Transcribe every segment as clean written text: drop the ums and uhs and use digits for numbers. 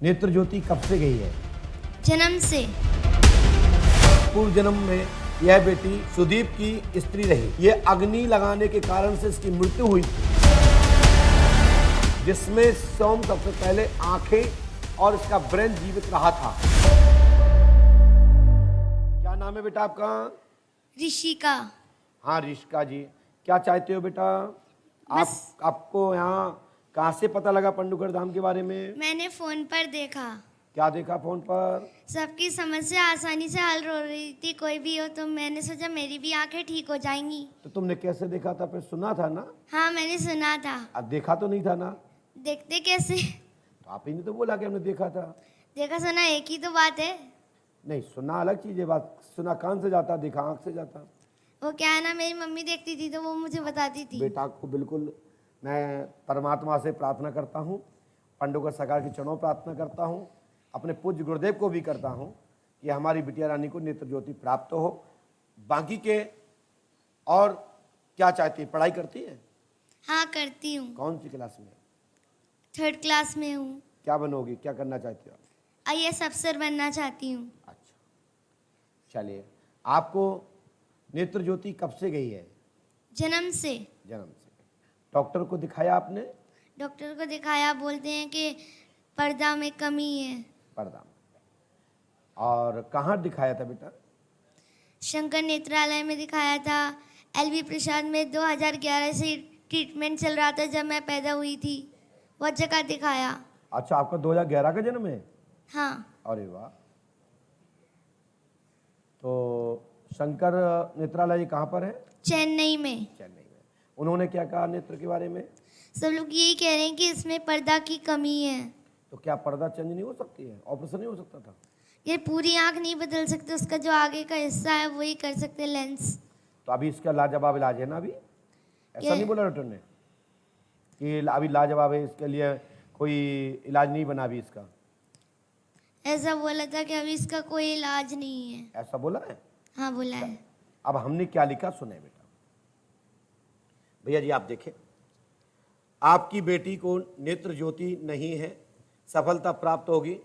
नेत्र ज्योति कब से गई है? जन्म से। पूर्व जन्म में यह बेटी सुदीप की स्त्री रही। ये अग्नि लगाने के कारण से इसकी मृत्यु हुई, जिसमें सोम सबसे पहले आंखें और इसका ब्रेन जीवित रहा था। क्या नाम है बेटा आपका? ऋषिका। हाँ ऋषिका जी, क्या चाहते हो बेटा? आपको यहाँ कहाँ से पता लगा पंडुकर धाम के बारे में? मैंने फोन पर देखा। क्या देखा फोन पर? सबकी समस्या आसानी से हल हो रही थी, कोई भी हो, तो मैंने सोचा मेरी भी आंखें ठीक हो जाएंगी। तो तुमने कैसे देखा था? फिर सुना था ना? हाँ मैंने सुना था। अब देखा तो नहीं था ना? देखते कैसे? तो आप ही ने तो बोला कि हमने देखा था। देखा सुना एक ही तो बात है। नहीं, सुना अलग चीज है, बात सुना कान से जाता, देखा आंख से जाता। वो क्या है ना, मेरी मम्मी देखती थी तो वो मुझे बताती थी। बेटा को बिल्कुल मैं परमात्मा से प्रार्थना करता हूँ, पंडुकर सरकार के चरणों प्रार्थना करता हूँ, अपने पूज्य गुरुदेव को भी करता हूँ कि हमारी बिटिया रानी को नेत्र ज्योति प्राप्त हो। बाकी के और क्या चाहती है? पढ़ाई करती है? हाँ करती हूँ। कौन सी क्लास में? 3rd क्लास में हूँ। क्या बनोगी? क्या करना चाहती हो? IAS अफसर बनना चाहती हूँ। अच्छा, चलिए। आपको नेत्र ज्योति कब से गई है? जन्म से। जन्म से। डॉक्टर को दिखाया आपने? डॉक्टर को दिखाया, बोलते हैं कि पर्दा में कमी है। पर्दा में। और कहाँ दिखाया था बेटा? शंकर नेत्रालय में दिखाया था। LV प्रसाद में 2011 से ट्रीटमेंट चल रहा था, जब मैं पैदा हुई थी, वो जगह दिखाया। अच्छा, आपका 2011 का जन्म है? हाँ। अरे वाह। तो शंकर नेत्रालय कहाँ पर है? चेन्नई में। चेन्नई में। उन्होंने क्या कहा नेत्र के बारे में? सब लोग यही कह रहे हैं कि इसमें पर्दा की कमी है। तो क्या पर्दा चेंज नहीं हो सकती है? ऑपरेशन नहीं हो सकता था? ये पूरी आंख नहीं बदल सकते, उसका जो आगे का हिस्सा है वही कर सकते, लेंस। तो अभी इसका लाजवाब इलाज है ना? अभी ऐसा नहीं बोला डॉक्टर ने कि अभी लाजवाब है, इसके लिए कोई इलाज नहीं बना अभी इसका? ऐसा बोला था कि अभी इसका कोई इलाज नहीं है। ऐसा बोला है? हाँ बोला है। अब हमने क्या लिखा सुने बेटा। भैया जी आप देखें, आपकी बेटी को नेत्र ज्योति नहीं है, सफलता प्राप्त होगी,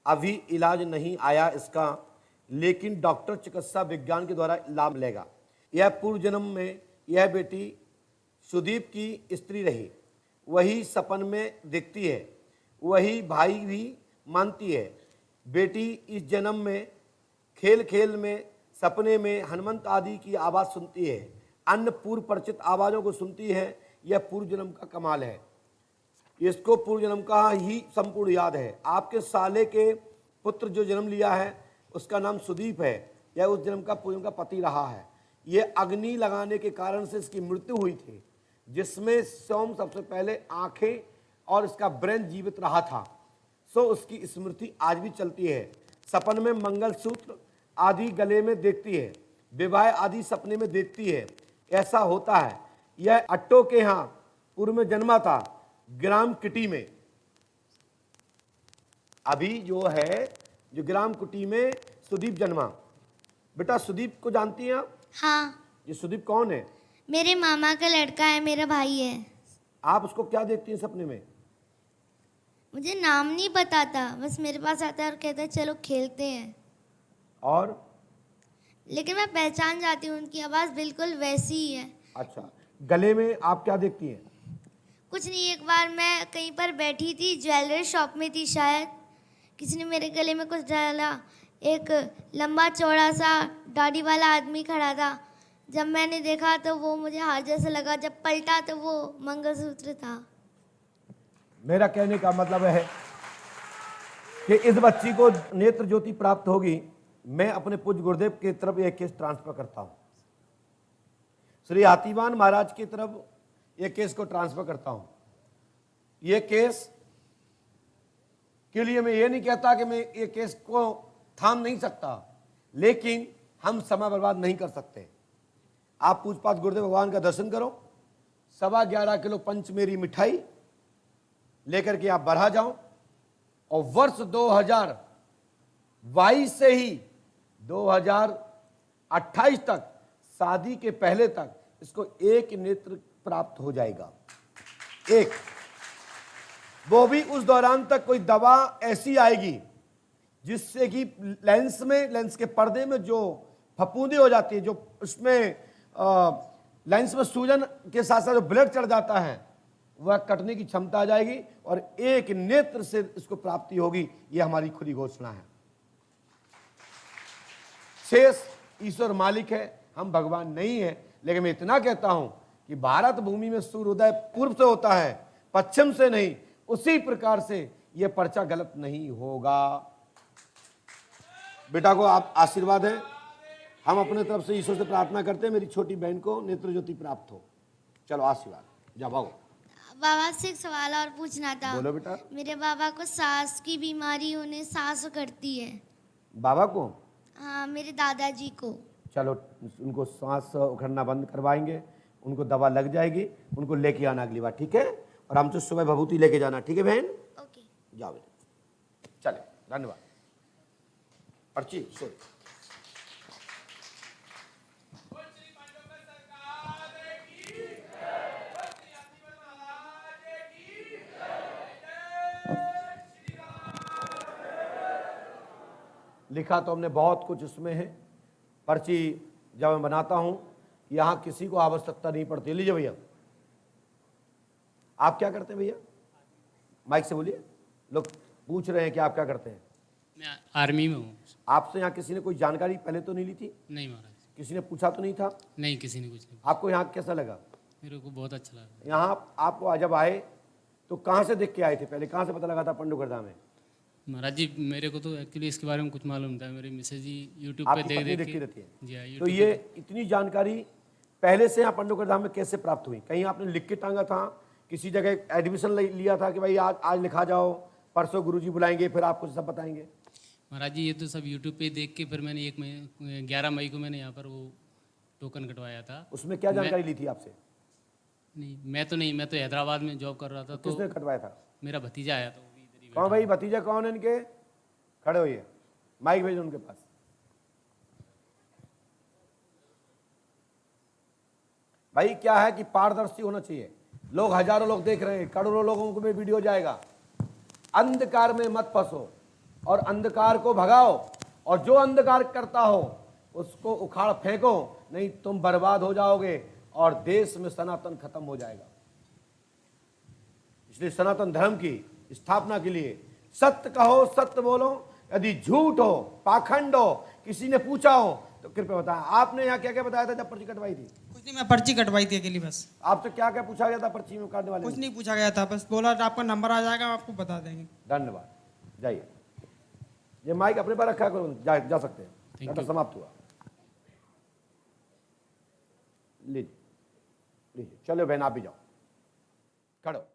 अभी इलाज नहीं आया इसका, लेकिन डॉक्टर चिकित्सा विज्ञान के द्वारा लाभ लेगा। यह पूर्व जन्म में यह बेटी सुदीप की स्त्री रही, वही सपन में दिखती है, वही भाई भी मानती है। बेटी इस जन्म में खेल खेल में सपने में हनुमंत आदि की आवाज़ सुनती है, अन्य पूर्व परिचित आवाज़ों को सुनती है। यह पूर्व जन्म का कमाल है, इसको पूर्व जन्म का ही संपूर्ण याद है। आपके साले के पुत्र जो जन्म लिया है उसका नाम सुदीप है, यह उस जन्म का पूर्व जन्म का पति रहा है। यह अग्नि लगाने के कारण से इसकी मृत्यु हुई थी, जिसमें सोम सबसे पहले आंखें और इसका ब्रेन जीवित रहा था। सो उसकी स्मृति आज भी चलती है। सपन में मंगलसूत्र आदि गले में देखती है, विवाह आदि सपने में देखती है। ऐसा होता है। यह अट्टो के यहाँ पूर्व में जन्मा था, ग्राम किटी में। अभी जो है जो ग्राम कुटी में सुदीप जन्मा। बेटा सुदीप को जानती हैं आप? हाँ। ये सुदीप कौन है? मेरे मामा का लड़का है, मेरा भाई है। आप उसको क्या देखती हैं सपने में? मुझे नाम नहीं पता था, बस मेरे पास आता है और कहता है चलो खेलते हैं। और लेकिन मैं पहचान जाती हूँ, उनकी आवाज़ बिल्कुल वैसी ही है। अच्छा, गले में आप क्या देखती हैं? कुछ नहीं, एक बार मैं कहीं पर बैठी थी, ज्वेलरी शॉप में थी शायद, किसी ने मेरे गले में कुछ डाला। एक लंबा चौड़ा सा दाढ़ी वाला आदमी खड़ा था। जब मैंने देखा तो वो मुझे हार जैसा लगा, जब पलटा तो वो मंगलसूत्र था। मेरा कहने का मतलब है कि इस बच्ची को नेत्र ज्योति प्राप्त होगी। मैं अपने पूज्य गुरुदेव की तरफ यह केस ट्रांसफर करता हूं, श्री हाथीवान महाराज की तरफ यह केस को ट्रांसफर करता हूं। यह केस के लिए मैं ये नहीं कहता कि मैं ये केस को थाम नहीं सकता, लेकिन हम समय बर्बाद नहीं कर सकते। आप पूजपाठ गुरुदेव भगवान का दर्शन करो, 11.25 किलो पंचमेरी मिठाई लेकर के आप बढ़ा जाओ, और वर्ष 2022 से ही 2028 तक, शादी के पहले तक इसको एक नेत्र प्राप्त हो जाएगा। एक वो भी उस दौरान तक कोई दवा ऐसी आएगी जिससे कि लेंस के पर्दे में जो फफूंदी हो जाती है, जो उसमें लेंस में सूजन के साथ साथ जो ब्लड चढ़ जाता है, वह कटने की क्षमता आ जाएगी और एक नेत्र से इसको प्राप्ति होगी। यह हमारी खुली घोषणा है। शेष ईश्वर मालिक है, हम भगवान नहीं है। लेकिन मैं इतना कहता हूं कि भारत भूमि में सूर्योदय पूर्व से होता है, पश्चिम से नहीं। उसी प्रकार से यह पर्चा गलत नहीं होगा। बेटा को आप आशीर्वाद है। हम अपने तरफ से ईश्वर से प्रार्थना करते हैं मेरी छोटी बहन को नेत्र ज्योति प्राप्त हो। चलो आशीर्वाद, जाओ भागो। बाबा से एक सवाल और पूछना था। बोलो बेटा। मेरे बाबा को सांस की बीमारी, उन्हें सांस करती है। बाबा को? हाँ, मेरे दादाजी को। चलो उनको सांस उखड़ना बंद करवाएंगे, उनको दवा लग जाएगी, उनको लेके आना अगली बार, ठीक है? और हम तो सुबह भभूति लेके जाना, ठीक है बहन? ओके, जाओ बेटा। चले, धन्यवाद। पर्ची सो लिखा तो हमने बहुत कुछ इसमें है। पर्ची जब मैं बनाता हूं, यहां किसी को आवश्यकता नहीं पड़ती। लीजिए भैया, आप क्या करते हैं भैया? माइक से बोलिए, लोग पूछ रहे हैं कि आप क्या करते हैं। मैं आर्मी में हूँ। आपसे यहाँ किसी ने कोई जानकारी पहले तो नहीं ली थी? नहीं महाराज, किसी ने पूछा तो नहीं था? नहीं, किसी ने कुछ नहीं। आपको यहाँ कैसा लगा? मेरे को बहुत अच्छा लगा। यहाँ आप जब आए तो कहाँ से देख के आए थे? पहले कहाँ से पता लगा था पंडुगढ़ में? महाराज जी, मेरे को तो एक्चुअली इसके बारे में कुछ मालूम था। मेरी मिसेज जी यूट्यूब पे आपकी देख पत्नी देख देखती के। रहती है? जी हाँ, तो यूट्यूब ये इतनी जानकारी पहले से यहाँ पंडुगढ़ धाम में कैसे प्राप्त हुई? कहीं आपने लिख के टांगा था, किसी जगह एडमिशन लिया था कि भाई आज लिखा जाओ, परसों गुरुजी बुलाएंगे, फिर आपको सब बताएंगे? महाराज जी, ये तो सब यूट्यूब पे देख के फिर मैंने 11 मई को मैंने यहाँ पर वो टोकन कटवाया था। उसमें क्या जानकारी ली थी आपसे? नहीं, मैं तो नहीं, मैं तो हैदराबाद में जॉब कर रहा था। तो किसने कटवाया था? मेरा भतीजा आया था, वो भी इधर ही कौन भाई भतीजा कौन है इनके? खड़े होइए, माइक भेजो उनके पास। भाई क्या है कि पारदर्शी होना चाहिए। लोग हजारों लोग देख रहे हैं, करोड़ों लोगों को भी वीडियो जाएगा। अंधकार में मत फंसो और अंधकार को भगाओ, और जो अंधकार करता हो उसको उखाड़ फेंको, नहीं तुम बर्बाद हो जाओगे और देश में सनातन खत्म हो जाएगा। इसलिए सनातन धर्म की स्थापना के लिए सत्य कहो, सत्य बोलो। यदि झूठ हो, पाखंड हो, किसी ने पूछा हो तो कृपया बताएं। आपने यहाँ क्या क्या बताया था जब पर्ची कटवाई थी? कुछ नहीं, मैं पर्ची कटवाई थी अकेली बस। आपसे क्या क्या पूछा गया था पर्ची में काटने वाले? कुछ नहीं पूछा गया था, बस बोला आपका नंबर आ जाएगा, आपको बता देंगे। धन्यवाद, जाइए। ये माइक अपने पर रखा करो, जा सकते हैं। Thank matter you. समाप्त हुआ। लीजिए लीजिए, चलो बहन आप भी जाओ, खड़ो।